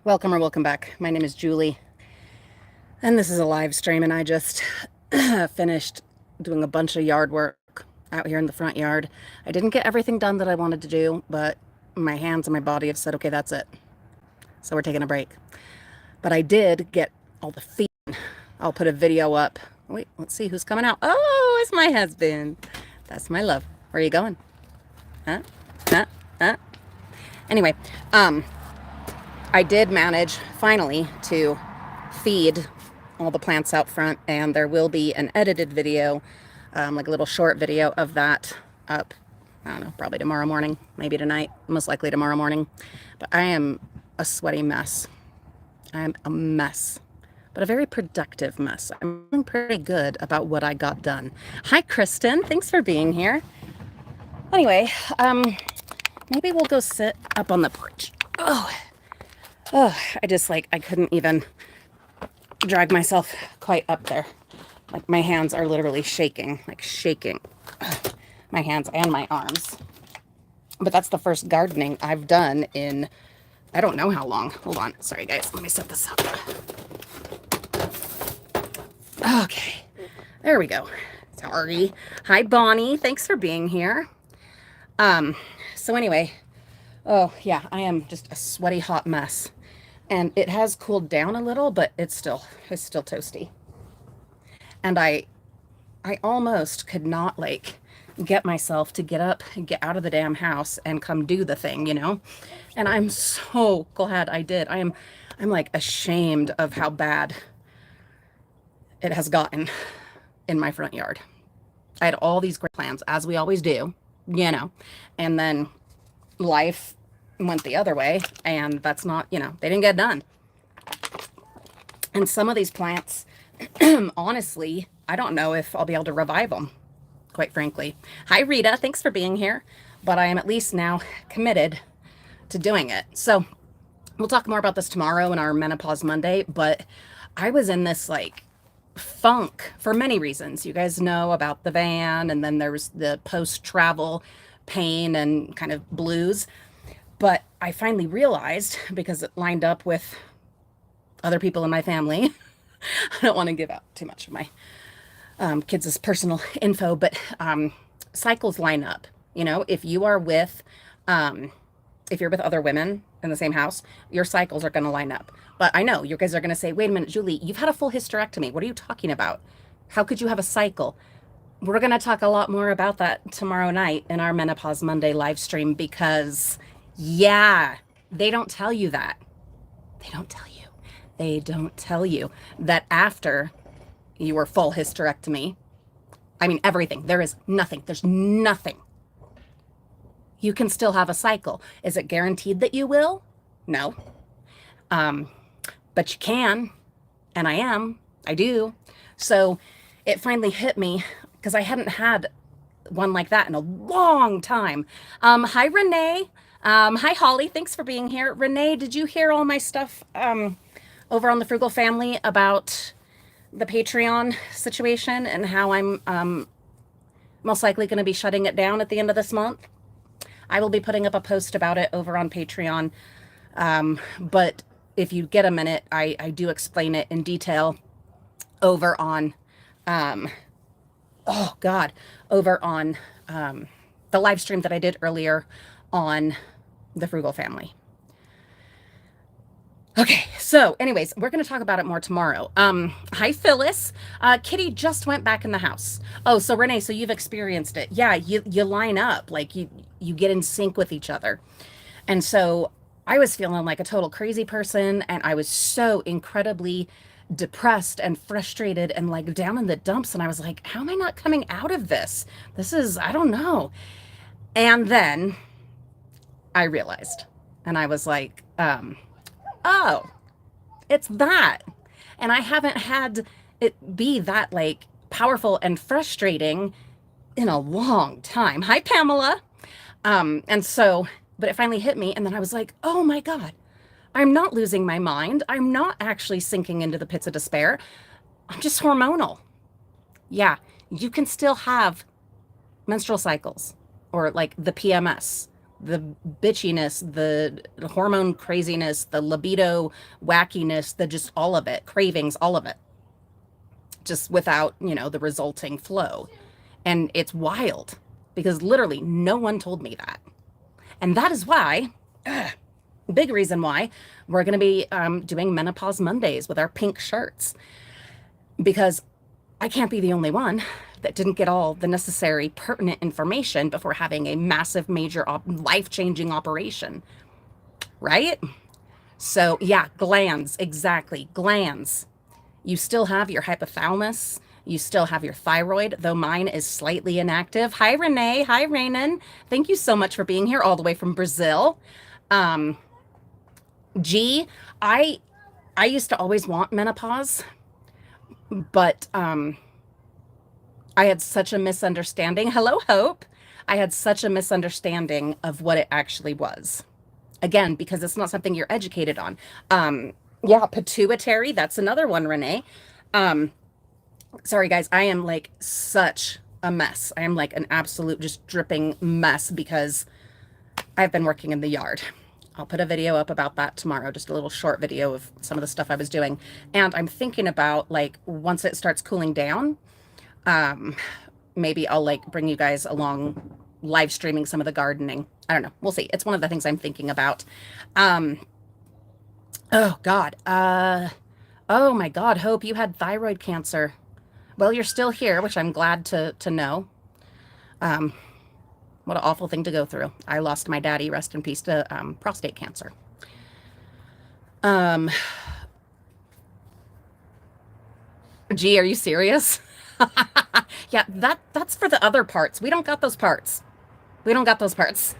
Welcome or welcome back. My name is Julie, and this is a live stream, and I just finished doing a bunch of yard work out here in the front yard. I didn't get everything done that I wanted to do, but my hands and my body have said, okay, that's it. So we're taking a break. But I did get all the feet. I'll put a video up. Wait, let's see who's coming out. Oh, it's my husband. That's my love. Where are you going? Huh? Huh? Huh? Anyway, I did manage finally to feed all the plants out front, and there will be an edited video, like a little short video of that up, I don't know, probably tomorrow morning, maybe tonight, most likely tomorrow morning. But I am a sweaty mess. I am a mess, but a very productive mess. I'm feeling pretty good about what I got done. Hi, Kristen. Thanks for being here. Anyway, maybe we'll go sit up on the porch. Oh, I couldn't even drag myself quite up there. Like, my hands are literally shaking, like shaking. My hands and my arms. But that's the first gardening I've done in, I don't know how long. Hold on. Sorry, guys. Let me set this up. Okay. There we go. Sorry. Hi, Bonnie. Thanks for being here. So anyway, oh yeah, I am just a sweaty hot mess. And it has cooled down a little, but it's still toasty. And I almost could not get myself to get up and get out of the damn house and come do the thing, you know? And I'm so glad I did. I'm like ashamed of how bad it has gotten in my front yard. I had all these great plans, as we always do, you know, and then life went the other way, and that's not, you know, they didn't get done. And some of these plants, honestly, I don't know if I'll be able to revive them, quite frankly. Hi, Rita. Thanks for being here. But I am at least now committed to doing it. So we'll talk more about this tomorrow in our Menopause Monday, but I was in this funk for many reasons. You guys know about the van, and then there was the post-travel pain and kind of blues. But I finally realized, because it lined up with other people in my family, I don't want to give out too much of my kids' personal info, but cycles line up. You know, if you're with other women in the same house, your cycles are going to line up. But I know you guys are going to say, wait a minute, Julie, you've had a full hysterectomy. What are you talking about? How could you have a cycle? We're going to talk a lot more about that tomorrow night in our Menopause Monday live stream, because yeah, they don't tell you that. They don't tell you. They don't tell you that after your full hysterectomy, I mean, everything, there's nothing. You can still have a cycle. Is it guaranteed that you will? No. But you can, and I do. So it finally hit me, because I hadn't had one like that in a long time. Hi, Renee. Hi, Holly. Thanks for being here. Renee, did you hear all my stuff over on the Frugal Family about the Patreon situation and how I'm most likely going to be shutting it down at the end of this month? I will be putting up a post about it over on Patreon. But if you get a minute, I do explain it in detail over on, over on the live stream that I did earlier on the Frugal Family. Okay, so anyways, we're going to talk about it more tomorrow. Hi, Phyllis. Kitty just went back in the house. Oh, so Renee, so you've experienced it. Yeah, you line up, like you get in sync with each other. And so I was feeling like a total crazy person, and I was so incredibly depressed and frustrated and like down in the dumps. And I was like, how am I not coming out of this? This is, I don't know. And then I realized, and I was like, oh, it's that. And I haven't had it be that powerful and frustrating in a long time. Hi, Pamela. And so, but it finally hit me. And then I was like, oh my God, I'm not losing my mind. I'm not actually sinking into the pits of despair. I'm just hormonal. Yeah, you can still have menstrual cycles, or like the PMS, the bitchiness, the hormone craziness, the libido wackiness, the just all of it, cravings, all of it, just without, the resulting flow. And it's wild because literally no one told me that. And that is why, big reason why, we're going to be doing Menopause Mondays with our pink shirts. Because I can't be the only one that didn't get all the necessary pertinent information before having a massive, major, life-changing operation. Right? So yeah, glands, exactly, glands. You still have your hypothalamus. You still have your thyroid, though mine is slightly inactive. Hi, Renee. Hi, Raynon. Thank you so much for being here all the way from Brazil. G, I used to always want menopause, but I had such a misunderstanding. Hello, Hope. I had such a misunderstanding of what it actually was. Again, because it's not something you're educated on. Yeah, pituitary, that's another one, Renee. Sorry, guys, I am like such a mess. I am like an absolute just dripping mess because I've been working in the yard. I'll put a video up about that tomorrow, just a little short video of some of the stuff I was doing. And I'm thinking about, like, once it starts cooling down, maybe I'll like bring you guys along live streaming some of the gardening. I don't know. We'll see. It's one of the things I'm thinking about. Oh God. Oh my God, Hope, you had thyroid cancer. Well, you're still here, which I'm glad to know. What an awful thing to go through. I lost my daddy, rest in peace, to prostate cancer. Gee, are you serious? Yeah, that's for the other parts. We don't got those parts. We don't got those parts.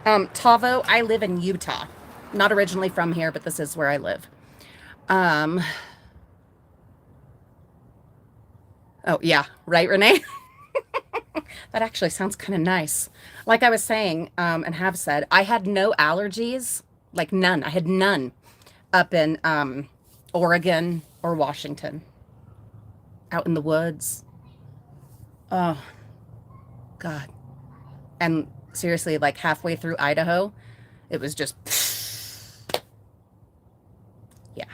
Tavo, I live in Utah. Not originally from here, but this is where I live. Oh, yeah. Right, Renee? That actually sounds kind of nice. Like I was saying, and have said, I had no allergies, like none. I had none up in Oregon or Washington. Out in the woods. Oh, God. And seriously, like halfway through Idaho, it was just, yeah.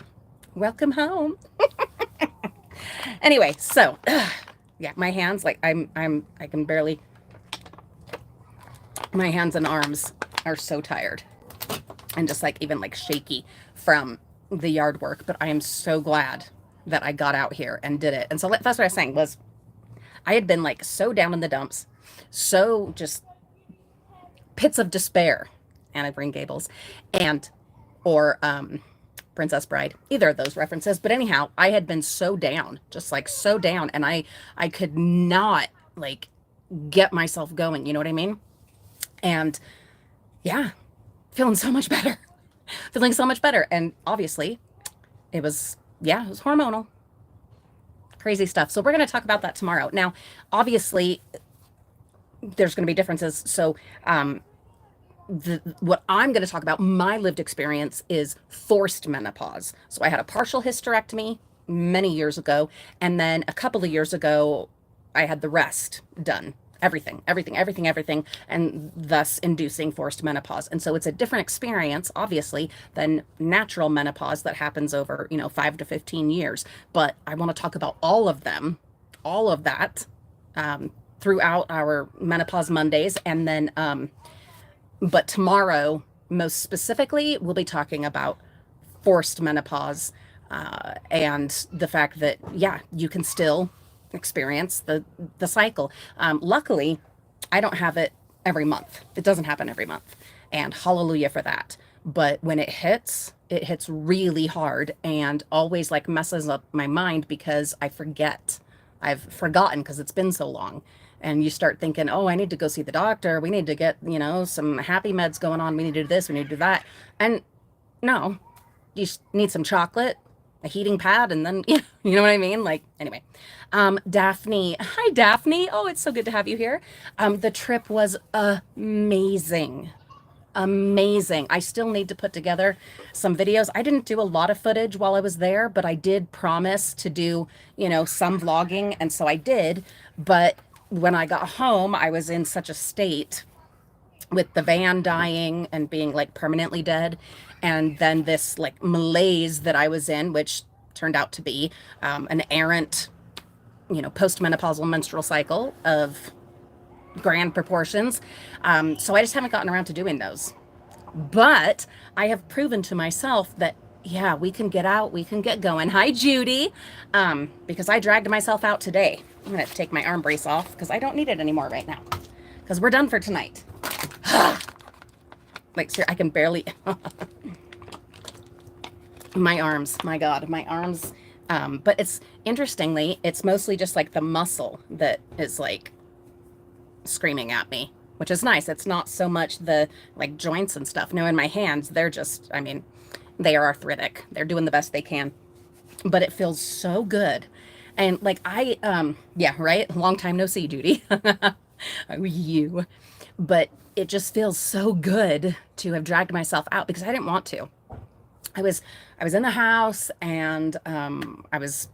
Welcome home. Anyway, so yeah, my hands, like I can barely, my hands and arms are so tired and just like even like shaky from the yard work, but I am so glad that I got out here and did it. And so that's what I was saying was I had been like so down in the dumps, so just pits of despair, Anna Green Gables, and, or, Princess Bride, either of those references. But anyhow, I had been so down, just like so down, and I could not like get myself going, you know what I mean? And yeah, feeling so much better, feeling so much better. And obviously it was hormonal, crazy stuff. So we're going to talk about that tomorrow. Now, obviously there's going to be differences. So, what I'm going to talk about, my lived experience, is forced menopause. So I had a partial hysterectomy many years ago, and then a couple of years ago, I had the rest done. Everything, and thus inducing forced menopause. And so it's a different experience, obviously, than natural menopause that happens over, 5 to 15 years. But I want to talk about all of them, all of that, throughout our Menopause Mondays, and then, but tomorrow, most specifically, we'll be talking about forced menopause, and the fact that, yeah, you can still experience the cycle. Luckily, I don't have it every month. It doesn't happen every month. And hallelujah for that. But when it hits really hard and always like messes up my mind because I forget. I've forgotten because it's been so long. And you start thinking, oh, I need to go see the doctor. We need to get, some happy meds going on. We need to do this. We need to do that. And no, you need some chocolate, a heating pad, and then, you know what I mean? Like, anyway. Daphne. Hi, Daphne. Oh, it's so good to have you here. The trip was amazing. Amazing. I still need to put together some videos. I didn't do a lot of footage while I was there, but I did promise to do, some vlogging. And so I did. But when I got home, I was in such a state with the van dying and being like permanently dead, and then this like malaise that I was in, which turned out to be an errant, postmenopausal menstrual cycle of grand proportions. So I just haven't gotten around to doing those. But I have proven to myself that, yeah, we can get out, we can get going. Hi, Judy. Because I dragged myself out today. I'm going to take my arm brace off because I don't need it anymore right now. Because we're done for tonight. Like, sir, I can barely. My arms, my God, my arms. But it's interestingly, it's mostly just like the muscle that is like screaming at me, which is nice. It's not so much the like joints and stuff. No, in my hands, they're just, I mean, they are arthritic. They're doing the best they can, but it feels so good. And like yeah, right. Long time no see, Judy. Oh, you. But it just feels so good to have dragged myself out because I didn't want to. I was in the house and I was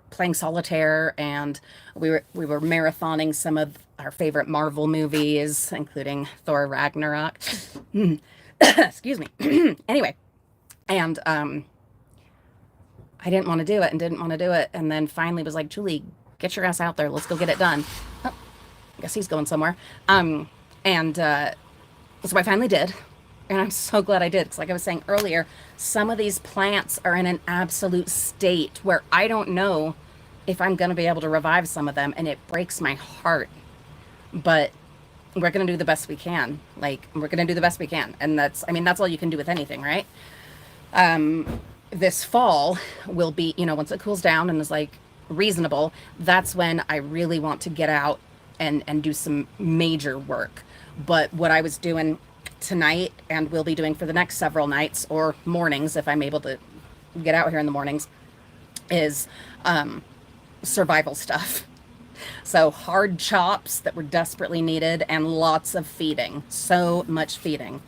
playing solitaire, and we were marathoning some of our favorite Marvel movies, including Thor Ragnarok. Excuse me. Anyway, and I didn't want to do it, and then finally was like, Julie, get your ass out there. Let's go get it done. Oh, I guess he's going somewhere. And so I finally did. And I'm so glad I did. Because like I was saying earlier, some of these plants are in an absolute state where I don't know if I'm going to be able to revive some of them. And it breaks my heart. But we're going to do the best we can. Like, we're going to do the best we can. And that's all you can do with anything, right? This fall will be, once it cools down and is like reasonable, that's when I really want to get out and do some major work. But what I was doing tonight and will be doing for the next several nights or mornings, if I'm able to get out here in the mornings, is survival stuff. So hard chops that were desperately needed and lots of feeding. So much feeding.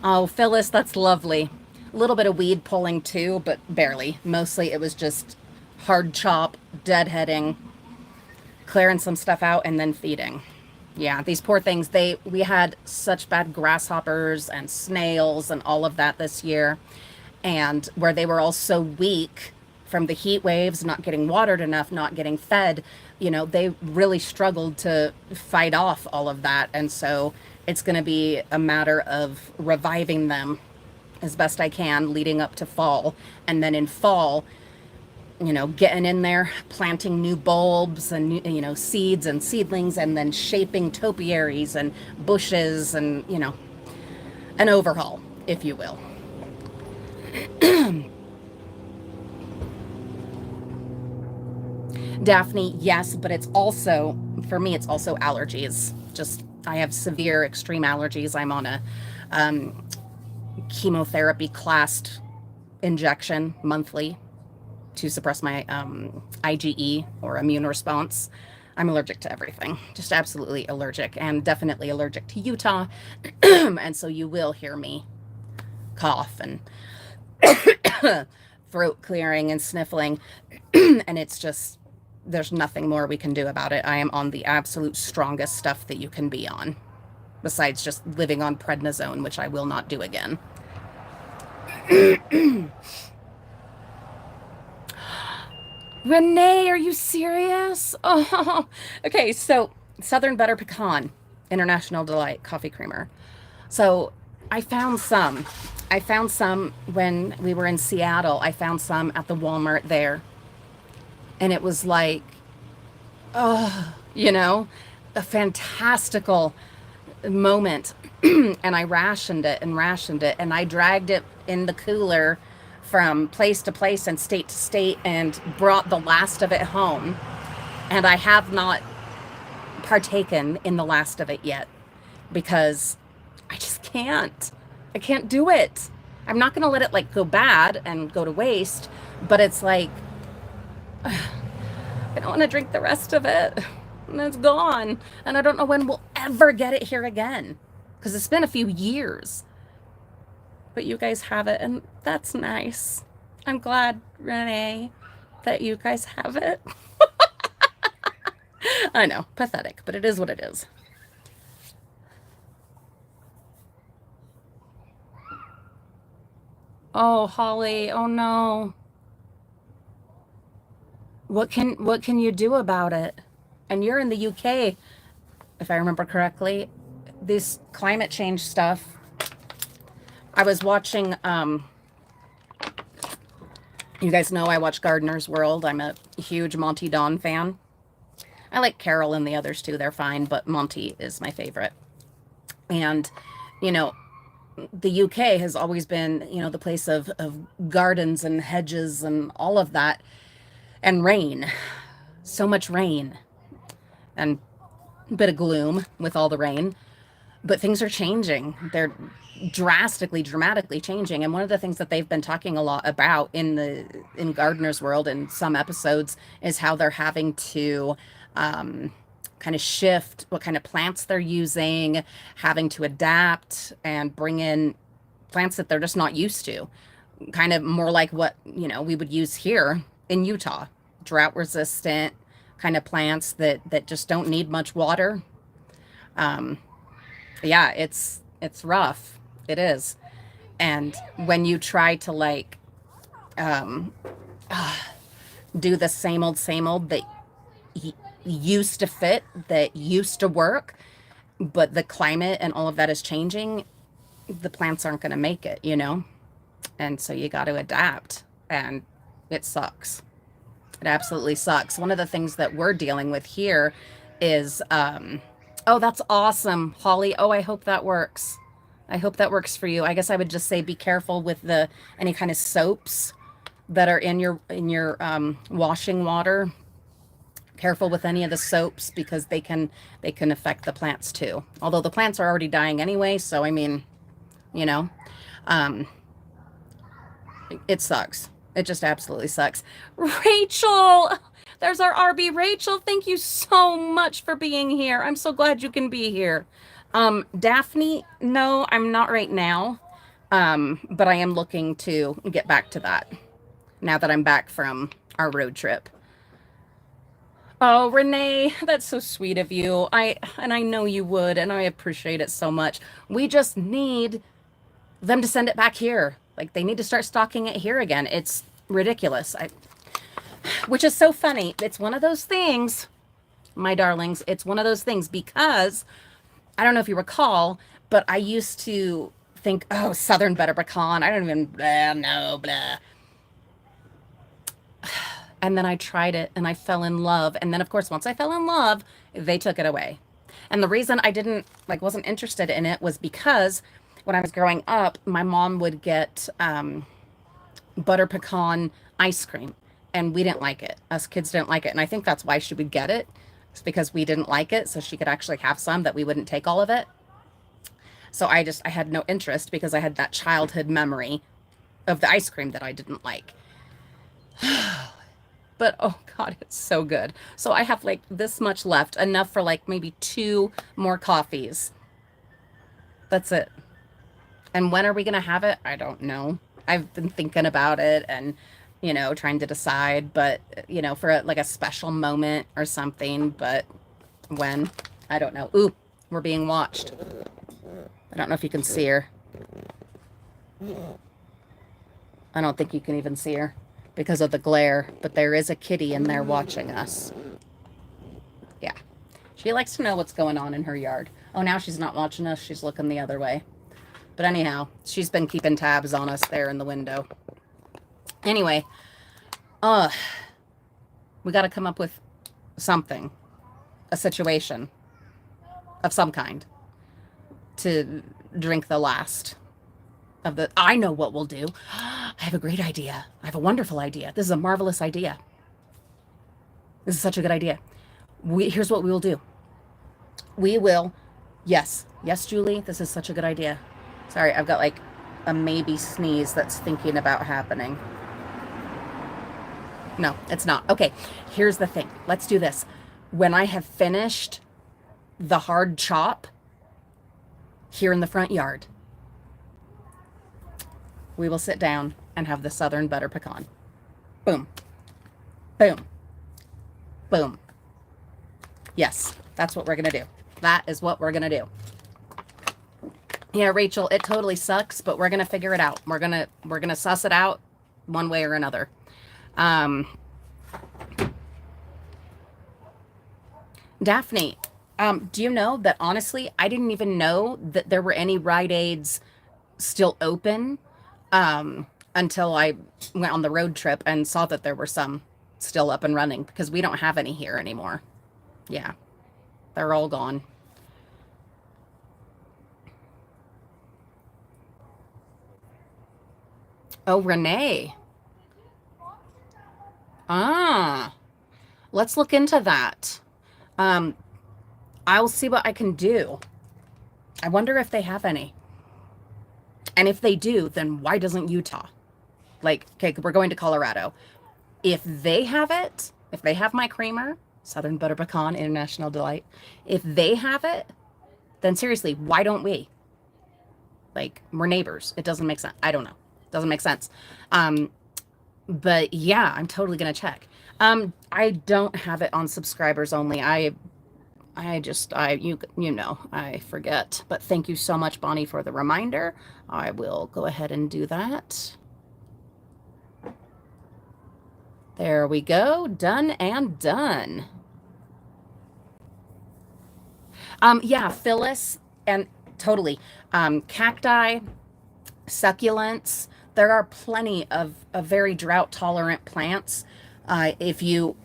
Oh, Phyllis, that's lovely. A little bit of weed pulling too, but barely. Mostly it was just hard chop, deadheading, clearing some stuff out, and then feeding. Yeah, these poor things, we had such bad grasshoppers and snails and all of that this year. And where they were all so weak from the heat waves, not getting watered enough, not getting fed, they really struggled to fight off all of that. And so it's going to be a matter of reviving them as best I can leading up to fall. And then in fall, getting in there, planting new bulbs and, seeds and seedlings, and then shaping topiaries and bushes and, an overhaul, if you will. Daphne, yes, but it's also, for me, it's also allergies. Just, I have severe extreme allergies. I'm on a chemotherapy classed injection monthly to suppress my IgE or immune response. I'm allergic to everything, just absolutely allergic, and definitely allergic to Utah. And so you will hear me cough and throat clearing and sniffling. And it's just, there's nothing more we can do about it. I am on the absolute strongest stuff that you can be on, besides just living on prednisone, which I will not do again. Renee, are you serious? Oh, okay. So Southern Butter Pecan, International Delight Coffee Creamer. So I found some when we were in Seattle. I found some at the Walmart there. And it was like, a fantastical moment. And I rationed it. And I dragged it in the cooler from place to place and state to state and brought the last of it home. And I have not partaken in the last of it yet because I just can't. I can't do it. I'm not going to let it like go bad and go to waste, but it's like, I don't want to drink the rest of it. And it's gone. And I don't know when we'll ever get it here again because it's been a few years. But you guys have it, and that's nice. I'm glad, Renee, that you guys have it. I know, pathetic, but it is what it is. Oh, Holly, oh no. What can you do about it? And you're in the UK, if I remember correctly. This climate change stuff. I was watching you guys know I watch Gardener's World. I'm a huge Monty Don fan. I like Carol and the others too. They're fine, but Monty is my favorite. And you know, the UK has always been, the place of gardens and hedges and all of that, and rain. So much rain and a bit of gloom with all the rain. But things are changing. They're dramatically changing. And one of the things that they've been talking a lot about in Gardener's World in some episodes is how they're having to kind of shift what kind of plants they're using, having to adapt and bring in plants that they're just not used to. Kind of more like what, we would use here in Utah. Drought resistant kind of plants that just don't need much water. Um, yeah, it's rough. It is. And when you try to like um do the same old that used to fit, that used to work, but the climate and all of that is changing, the plants aren't going to make it. And so you got to adapt, and it sucks. It absolutely sucks. One of the things that we're dealing with here is oh, that's awesome, Holly. Oh, I hope that works. I hope that works for you. I guess I would just say be careful with the any kind of soaps that are in your washing water. Careful with any of the soaps because they can affect the plants too. Although the plants are already dying anyway, so I mean, you know, um, it sucks. It just absolutely sucks. Rachel, there's our RB. Rachel, thank you so much for being here. I'm so glad you can be here. Daphne, no, I'm not right now. But I am looking to get back to that now that I'm back from our road trip. Oh, Renee, that's so sweet of you. I know you would, and I appreciate it so much. We just need them to send it back here. Like they need to start stocking it here again. It's ridiculous. Which is so funny. It's one of those things, my darlings. It's one of those things because I don't know if you recall, but I used to think, oh, Southern butter pecan. I don't even, blah, no, blah. And then I tried it and I fell in love. And then, of course, once I fell in love, they took it away. And the reason I didn't, like, wasn't interested in it was because when I was growing up, my mom would get butter pecan ice cream. And we didn't like it. Us kids didn't like it. And I think that's why she would get it. It's because we didn't like it. So she could actually have some that we wouldn't take all of it. So I had no interest because I had that childhood memory of the ice cream that I didn't like. But oh God, it's so good. So I have like this much left, enough for like maybe 2 more coffees. That's it. And when are we going to have it? I don't know. I've been thinking about it and, trying to decide, but, for like a special moment or something. But when? I don't know. Ooh, we're being watched. I don't know if you can see her. I don't think you can even see her because of the glare, but there is a kitty in there watching us. Yeah. She likes to know what's going on in her yard. Oh, now she's not watching us. She's looking the other way. But anyhow, she's been keeping tabs on us there in the window. Anyway, we got to come up with something, a situation of some kind to drink the last of the. I know what we'll do. I have a great idea. I have a wonderful idea. This is a marvelous idea. This is such a good idea. Here's what we will do. We will, yes, Julie, this is such a good idea. Sorry, I've got like a maybe sneeze that's thinking about happening. No, it's not. Okay, here's the thing. Let's do this. When I have finished the hard chop here in the front yard, we will sit down and have the Southern butter pecan. Boom. Boom. Boom. Yes, that's what we're going to do. That is what we're going to do. Yeah, Rachel, it totally sucks, but we're gonna figure it out. We're gonna suss it out one way or another. Um, Daphne, do you know that honestly, I didn't even know that there were any Rite Aids still open until I went on the road trip and saw that there were some still up and running because we don't have any here anymore. Yeah, they're all gone. Oh, Renee. Ah, let's look into that. Um, I'll see what I can do. I wonder if they have any. And if they do, then why doesn't Utah? Like, okay, we're going to Colorado. If they have it, if they have my creamer, Southern Butter Pecan International Delight, if they have it, then seriously, why don't we? Like, we're neighbors. It doesn't make sense. I don't know. It doesn't make sense. But yeah, I'm totally gonna check. I don't have it on subscribers only. You know, I forget. But thank you so much, Bonnie, for the reminder. I will go ahead and do that. There we go. Done and done. Yeah, Phyllis and totally. Cacti, succulents. There are plenty of very drought tolerant plants. If you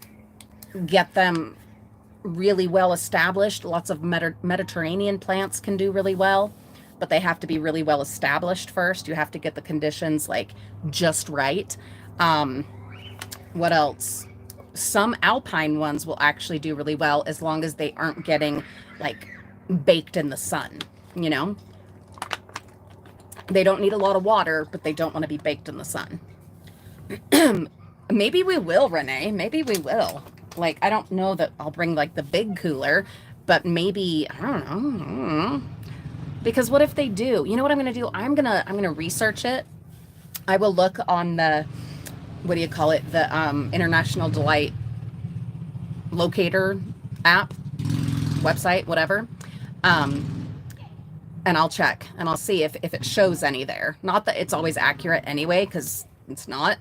get them really well established, lots of Mediterranean plants can do really well, but they have to be really well established first. You have to get the conditions like just right. What else? Some alpine ones will actually do really well as long as they aren't getting like baked in the sun, you know? They don't need a lot of water, but they don't want to be baked in the sun. Maybe we will, Renee. Maybe we will. Like, I don't know that I'll bring like the big cooler, but maybe, I don't know. Because what if they do? You know what I'm going to do? I'm going to research it. I will look on the, what do you call it? The International Delight locator app, website, whatever. And I'll check and I'll see if it shows any there. Not that it's always accurate anyway, because it's not,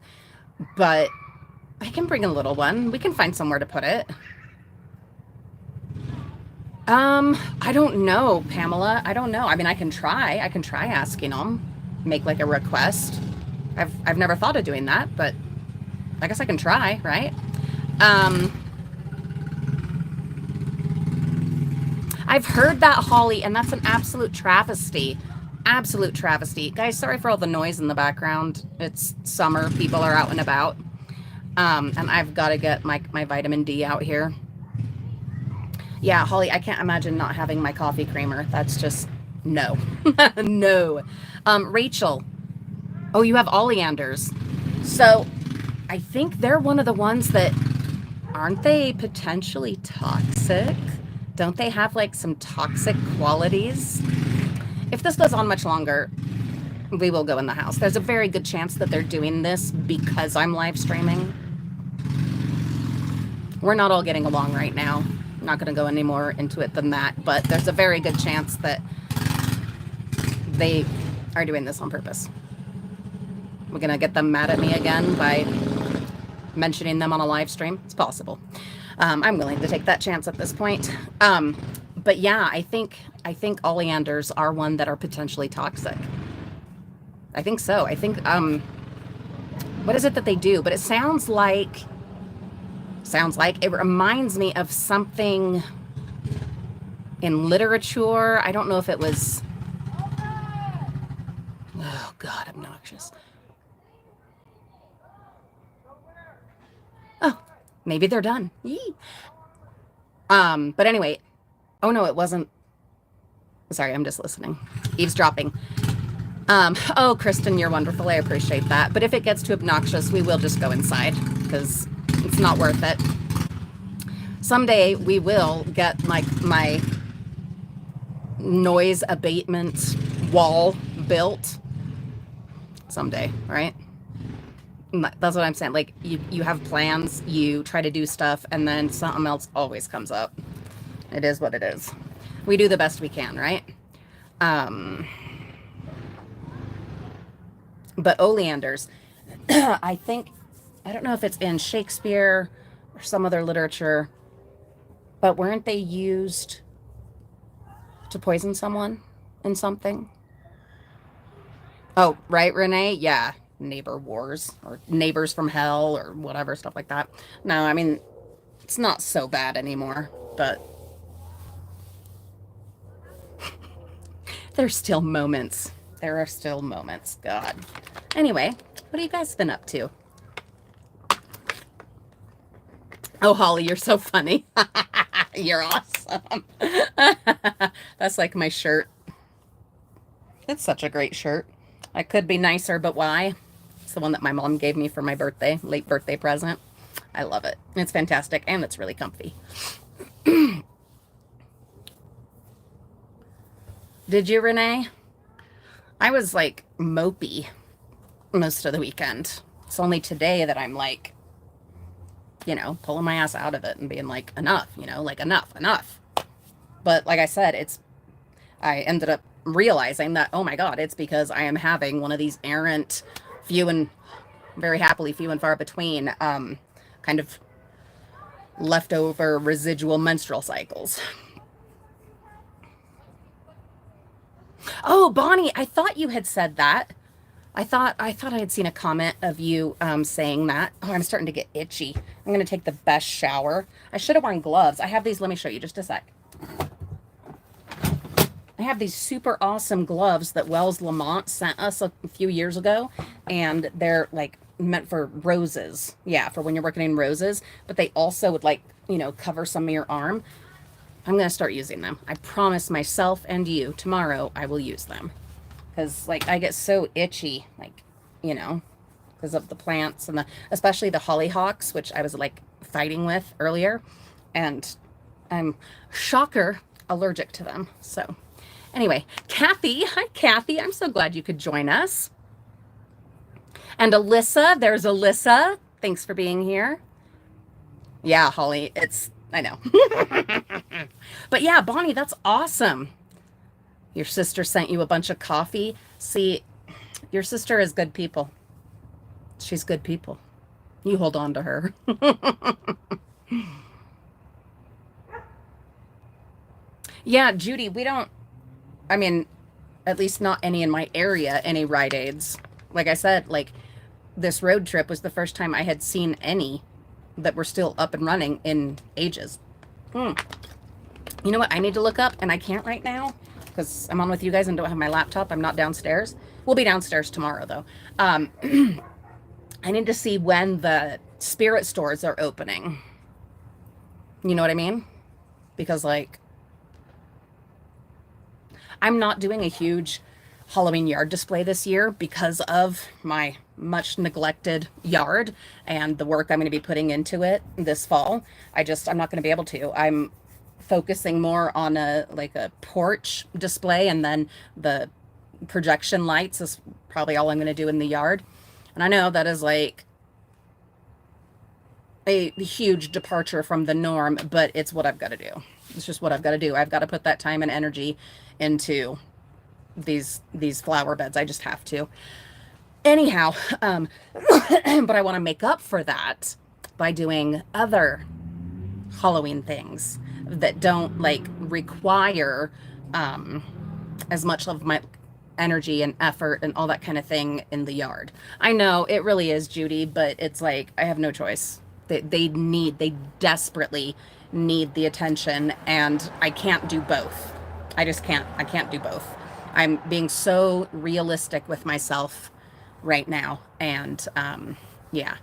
but I can bring a little one. We can find somewhere to put it. I don't know, Pamela. I don't know. I mean, I can try asking them, make like a request. I've never thought of doing that, but I guess I can try, right? I've heard that, Holly, and that's an absolute travesty. Absolute travesty. Guys, sorry for all the noise in the background. It's summer. People are out and about. And I've got to get my vitamin D out here. Yeah, Holly, I can't imagine not having my coffee creamer. That's just, no. No. Rachel. Oh, you have oleanders. So I think they're one of the ones that, aren't they potentially toxic? Don't they have like some toxic qualities? If this goes on much longer, we will go in the house. There's a very good chance that they're doing this because I'm live streaming. We're not all getting along right now. I'm not going to go any more into it than that, but there's a very good chance that they are doing this on purpose. We're going to get them mad at me again by mentioning them on a live stream. It's possible. I'm willing to take that chance at this point. But yeah, I think oleanders are one that are potentially toxic. I think so. I think, what is it that they do? But it sounds like it reminds me of something in literature. I don't know if it was, oh God, obnoxious. Oh, maybe they're done. Yee. But anyway, oh no, it wasn't. Sorry, I'm just listening. Eavesdropping. Oh, Kristen, you're wonderful. I appreciate that. But if it gets too obnoxious, we will just go inside because it's not worth it. Someday we will get like my noise abatement wall built. Someday, right? That's what I'm saying. Like you have plans, you try to do stuff, and then something else always comes up. It is what it is. We do the best we can, right? But oleanders, I think, I don't know if it's in Shakespeare or some other literature, but weren't they used to poison someone in something? Oh, right, Renee? Yeah. Neighbor wars or neighbors from hell or whatever, stuff like that. No, I mean, it's not so bad anymore, but there's still moments. There are still moments. God. Anyway, what have you guys been up to? Oh, Holly, you're so funny. You're awesome. That's like my shirt. It's such a great shirt. I could be nicer, but why? It's the one that my mom gave me for my birthday, late birthday present. I love it. It's fantastic and it's really comfy. Did you, Renee? I was like mopey most of the weekend. It's only today that I'm like, pulling my ass out of it and being like, enough, like enough, enough. But like I said, I ended up realizing that, oh my God, it's because I am having one of these errant, very happily few and far between, kind of leftover residual menstrual cycles. Oh, Bonnie, I thought you had said that. I thought I had seen a comment of you saying that. Oh, I'm starting to get itchy. I'm gonna take the best shower. I should have worn gloves. I have these. Let me show you just a sec. I have these super awesome gloves that Wells Lamont sent us a few years ago, and they're like meant for roses. Yeah, for when you're working in roses, but they also would like, cover some of your arm. I'm going to start using them. I promise myself and you tomorrow I will use them. Because like I get so itchy, like, because of the plants and especially the hollyhocks, which I was like fighting with earlier. And I'm shocker allergic to them. So anyway, Kathy, hi Kathy. I'm so glad you could join us. And Alyssa, there's Alyssa. Thanks for being here. Yeah, Holly, I know. But yeah, Bonnie, that's awesome. Your sister sent you a bunch of coffee. See, your sister is good people. She's good people. You hold on to her. Yeah, Judy, I mean, at least not any in my area, any Rite Aids. Like I said, like this road trip was the first time I had seen any that were still up and running in ages. You know what I need to look up, and I can't right now because I'm on with you guys and don't have my laptop. I'm not downstairs. We'll be downstairs tomorrow, though. I need to see when the spirit stores are opening. You know what I mean? Because, like, I'm not doing a huge Halloween yard display this year because of my much neglected yard and the work I'm going to be putting into it this fall. I'm not going to be able to. I'm focusing more on a porch display, and then the projection lights is probably all I'm going to do in the yard. And I know that is like a huge departure from the norm, but it's what I've got to do. It's just what I've got to do. I've got to put that time and energy into these flower beds. I just have to. Anyhow, but I want to make up for that by doing other Halloween things that don't like require as much of my energy and effort and all that kind of thing in the yard. I know it really is, Judy, but it's like I have no choice. They desperately need the attention, and I can't do both. I can't do both. I'm being so realistic with myself right now. And yeah.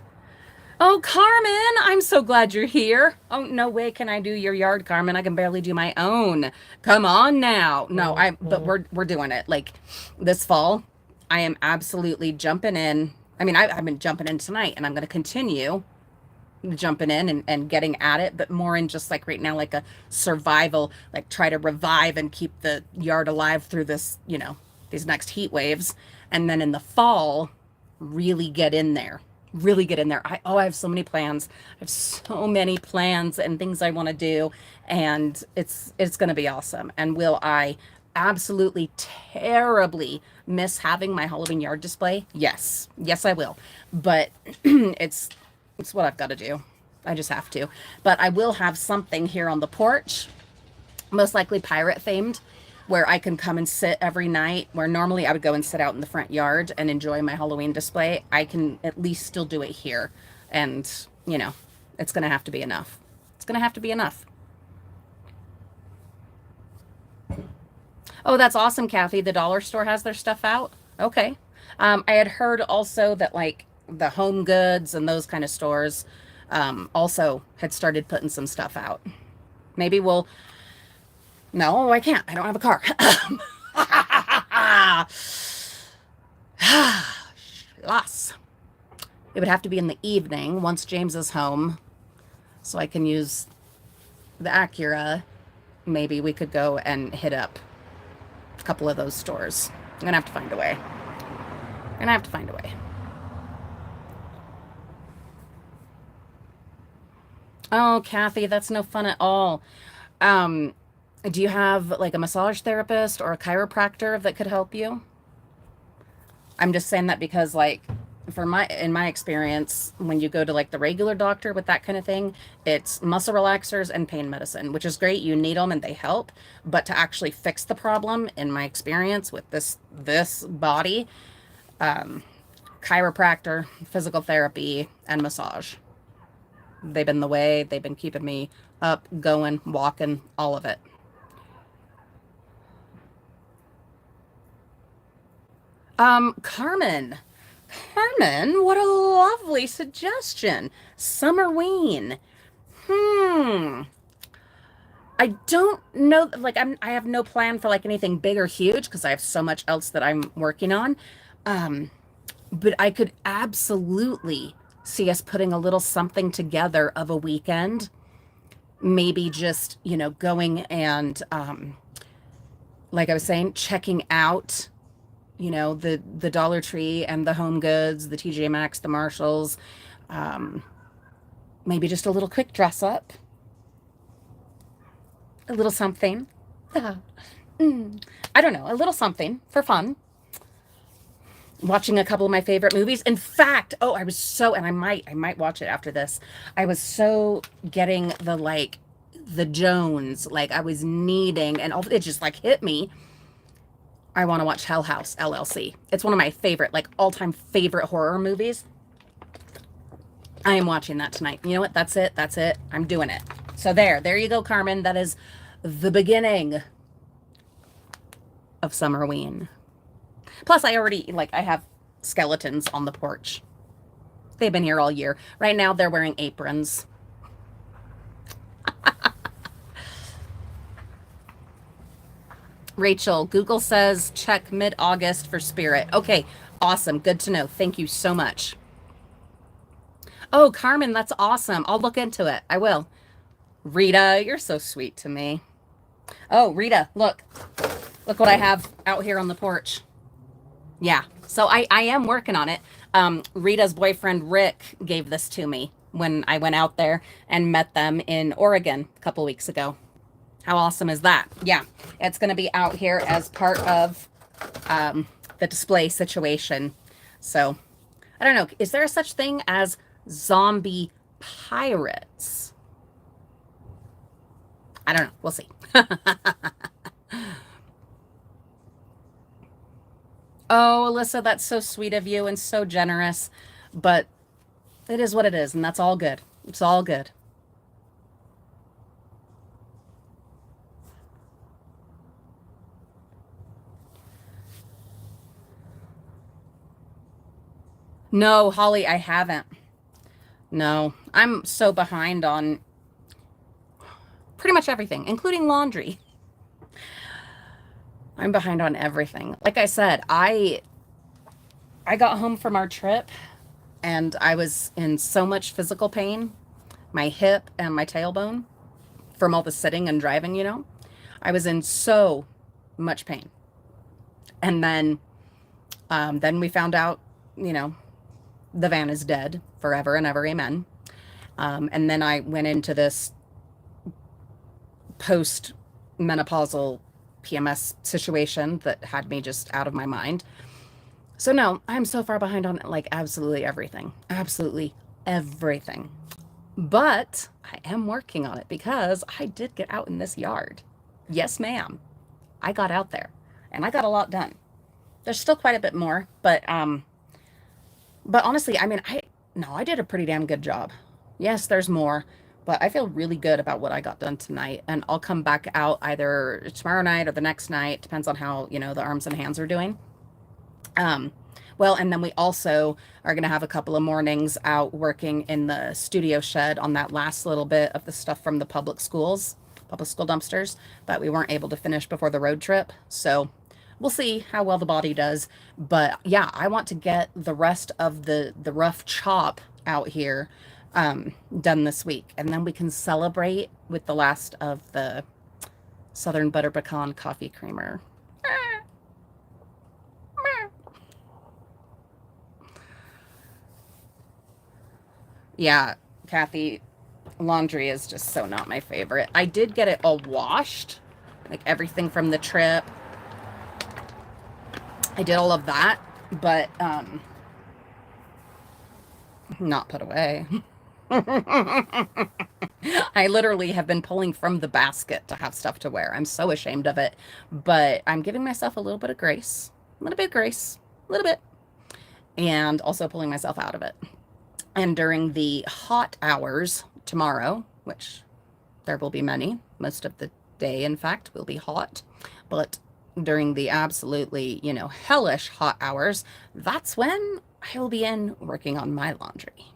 Oh, Carmen, I'm so glad you're here. Oh, no way can I do your yard, Carmen. I can barely do my own. Come on now. No, but we're doing it. Like this fall, I am absolutely jumping in. I mean, I've been jumping in tonight, and I'm going to continue jumping in and getting at it, but more in just like right now, like a survival, like try to revive and keep the yard alive through this, these next heat waves. And then in the fall, really get in there. I have so many plans. I have so many plans and things I want to do, and it's going to be awesome. And will I absolutely terribly miss having my Halloween yard display? Yes. Yes, I will. But it's what I've got to do. I just have to. But I will have something here on the porch, most likely pirate themed, where I can come and sit every night, where normally I would go and sit out in the front yard and enjoy my Halloween display. I can at least still do it here. And, you know, it's going to have to be enough. It's going to have to be enough. Oh, that's awesome, Kathy. The dollar store has their stuff out. Okay. I had heard also that like the Home Goods and those kind of stores also had started putting some stuff out. Maybe we'll. No, I can't. I don't have a car. Loss. It would have to be in the evening once James is home, so I can use the Acura. Maybe we could go and hit up a couple of those stores. I'm gonna have to find a way. I'm gonna have to find a way. Oh, Kathy, that's no fun at all. Do you have like a massage therapist or a chiropractor that could help you? I'm just saying that because like in my experience, when you go to like the regular doctor with that kind of thing, it's muscle relaxers and pain medicine, which is great. You need them and they help, but to actually fix the problem, in my experience with this body, chiropractor, physical therapy, and massage. They've been the way. They've been keeping me up, going, walking, all of it. Carmen. Carmen, what a lovely suggestion. Summerween. Hmm. I don't know, like I have no plan for like anything big or huge because I have so much else that I'm working on. Um, but I could absolutely see us putting a little something together of a weekend. Maybe just, going and like I was saying, checking out the Dollar Tree and the Home Goods, the TJ Maxx, the Marshalls, um, maybe just a little quick dress up, a little something. I don't know, a little something for fun. Watching a couple of my favorite movies. In fact, oh, I was so, and I might watch it after this. I was so getting the Jones, like I was needing, and it just like hit me. I want to watch Hell House LLC. It's one of my favorite, like all-time favorite horror movies. I am watching that tonight. You know what? That's it. That's it. I'm doing it. So there you go, Carmen. That is the beginning of Summerween. Plus, I have skeletons on the porch. They've been here all year. Right now, they're wearing aprons. Rachel, Google says check mid-August for Spirit. Okay, awesome. Good to know. Thank you so much. Oh, Carmen, that's awesome. I'll look into it. I will. Rita, you're so sweet to me. Oh, Rita, look. Look what I have out here on the porch. Yeah, so I am working on it. Rita's boyfriend, Rick, gave this to me when I went out there and met them in Oregon a couple weeks ago. How awesome is that? Yeah, it's going to be out here as part of the display situation. So, I don't know. Is there a such thing as zombie pirates? I don't know. We'll see. Oh, Alyssa, that's so sweet of you and so generous. But it is what it is, and that's all good. It's all good. No, Holly, I haven't. No, I'm so behind on pretty much everything, including laundry. I'm behind on everything. Like I said, I got home from our trip and I was in so much physical pain, my hip and my tailbone from all the sitting and driving. I was in so much pain. And then we found out, the van is dead forever and ever, amen. And then I went into this post menopausal PMS situation that had me just out of my mind. So no, I'm so far behind on like absolutely everything. Absolutely everything. But I am working on it because I did get out in this yard. Yes, ma'am. I got out there and I got a lot done. There's still quite a bit more, but honestly, I mean, I did a pretty damn good job. Yes, there's more, but I feel really good about what I got done tonight, and I'll come back out either tomorrow night or the next night, depends on how, the arms and hands are doing. Um, well, and then we also are going to have a couple of mornings out working in the studio shed on that last little bit of the stuff from the public school dumpsters that we weren't able to finish before the road trip. So we'll see how well the body does. But yeah, I want to get the rest of the rough chop out here done this week. And then we can celebrate with the last of the Southern Butter Pecan Coffee Creamer. Yeah, Kathy, laundry is just so not my favorite. I did get it all washed, like everything from the trip. I did all of that, but not put away. I literally have been pulling from the basket to have stuff to wear. I'm so ashamed of it, but I'm giving myself a little bit of grace, a little bit of grace, a little bit, and also pulling myself out of it. And during the hot hours tomorrow, which there will be many, most of the day, in fact, will be hot, but during the absolutely, hellish hot hours, that's when I will be in working on my laundry.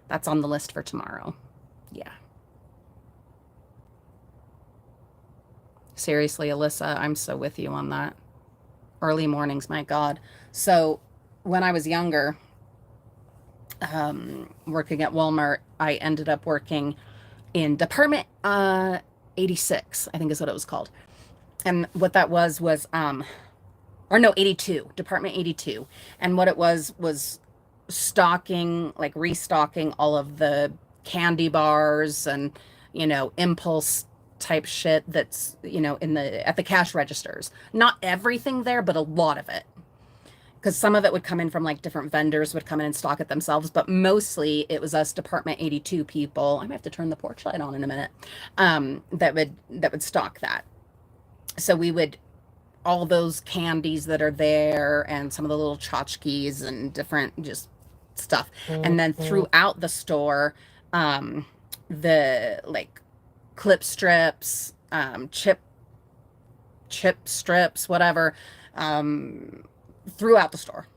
That's on the list for tomorrow. Yeah. Seriously, Alyssa, I'm so with you on that. Early mornings, my God. So when I was younger, working at Walmart, I ended up working in Department 86, I think is what it was called. And what that was, or no, 82, Department 82. And what it was restocking all of the candy bars and, impulse type shit that's, at the cash registers. Not everything there, but a lot of it. Because some of it would come in from like different vendors would come in and stock it themselves, but mostly it was us Department 82 people. I might have to turn the porch light on in a minute. That would stock that. So we would, all those candies that are there and some of the little tchotchkes and different just stuff. And then throughout the store, the like clip strips, chip strips, whatever, throughout the store.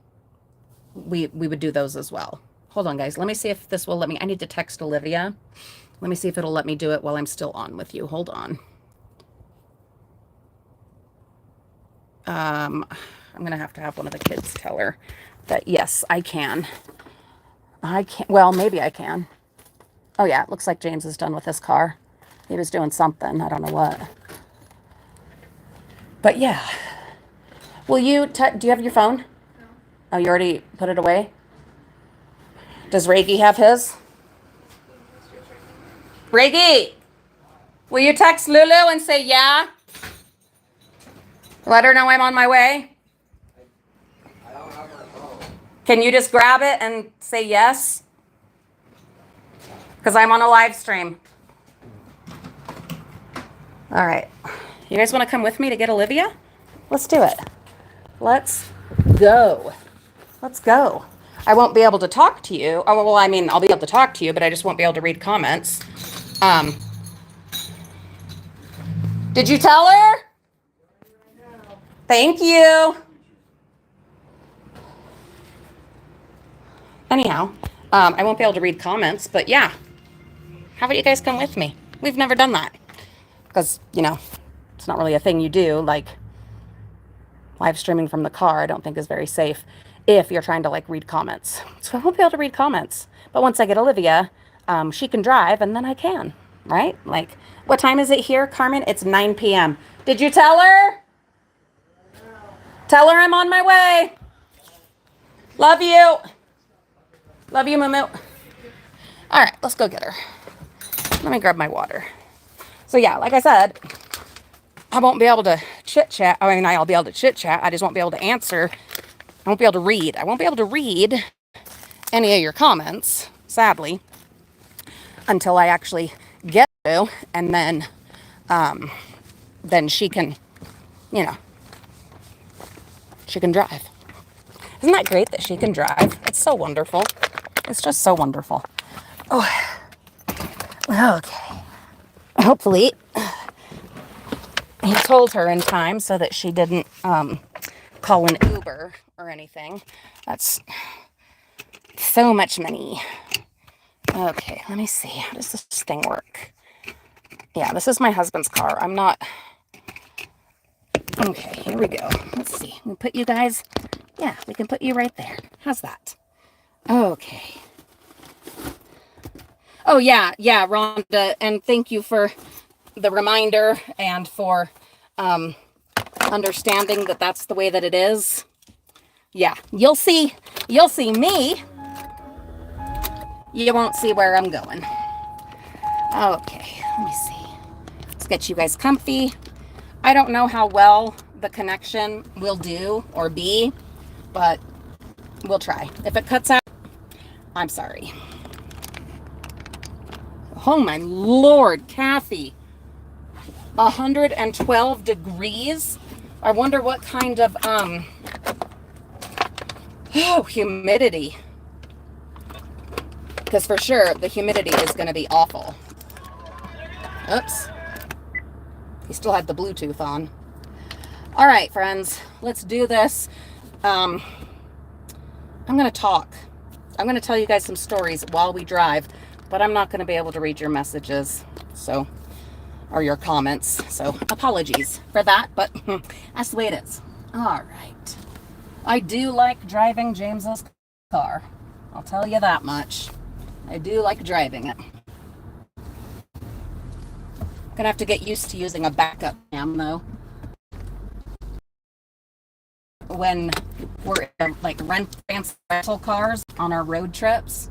We would do those as well. Hold on, guys. Let me see if this will let me. I need to text Olivia. Let me see if it'll let me do it while I'm still on with you. Hold on. I'm going to have one of the kids tell her that, yes, I can. Well, maybe I can. Oh, yeah. It looks like James is done with his car. He was doing something. I don't know what. But, yeah. Will you, do you have your phone? No. Oh, you already put it away? Does Reiki have his? Reiki, will you text Lulu and say yeah? Let her know I'm on my way. I don't have her phone. Can you just grab it and say yes? Because I'm on a live stream. All right. You guys want to come with me to get Olivia? Let's do it. Let's go. Let's go. I won't be able to talk to you. Oh, well, I mean, I'll be able to talk to you, but I just won't be able to read comments. Did you tell her? Thank you. Anyhow, I won't be able to read comments, but yeah. How about you guys come with me? We've never done that. Because, it's not really a thing you do. Like, live streaming from the car, I don't think is very safe if you're trying to, read comments. So I won't be able to read comments. But once I get Olivia, she can drive, and then I can, right? What time is it here, Carmen? It's 9 p.m. Did you tell her? Tell her I'm on my way. Love you. Love you, Moo. All right, let's go get her. Let me grab my water. So yeah, like I said, I won't be able to chit chat. I mean, I'll be able to chit chat. I just won't be able to answer. I won't be able to read. I won't be able to read any of your comments, sadly, until I actually get to, and then she can, you know, she can drive. Isn't that great that she can drive? It's so wonderful. It's just so wonderful. Oh, okay. Hopefully, he told her in time so that she didn't call an Uber or anything. That's so much money. Okay, let me see. How does this thing work? Yeah, this is my husband's car. I'm not... Okay, here we go. Let's see. We put you guys... Yeah, we can put you right there. How's that? Okay. Oh, yeah, Rhonda, and thank you for the reminder and for understanding that that's the way that it is. Yeah, you'll see me. You won't see where I'm going. Okay, let me see. Let's get you guys comfy. I don't know how well the connection will do or be, but we'll try. If it cuts out, I'm sorry. Oh my Lord, Kathy. 112 degrees. I wonder what kind of humidity. Because for sure the humidity is going to be awful. Oops. He still had the Bluetooth on. All right, friends, let's do this. I'm going to talk. I'm going to tell you guys some stories while we drive, but I'm not going to be able to read your messages, so, or your comments. So apologies for that, but that's the way it is. All right. I do like driving James's car. I'll tell you that much. I do like driving it. Gonna have to get used to using a backup cam though. When we're like rental cars on our road trips.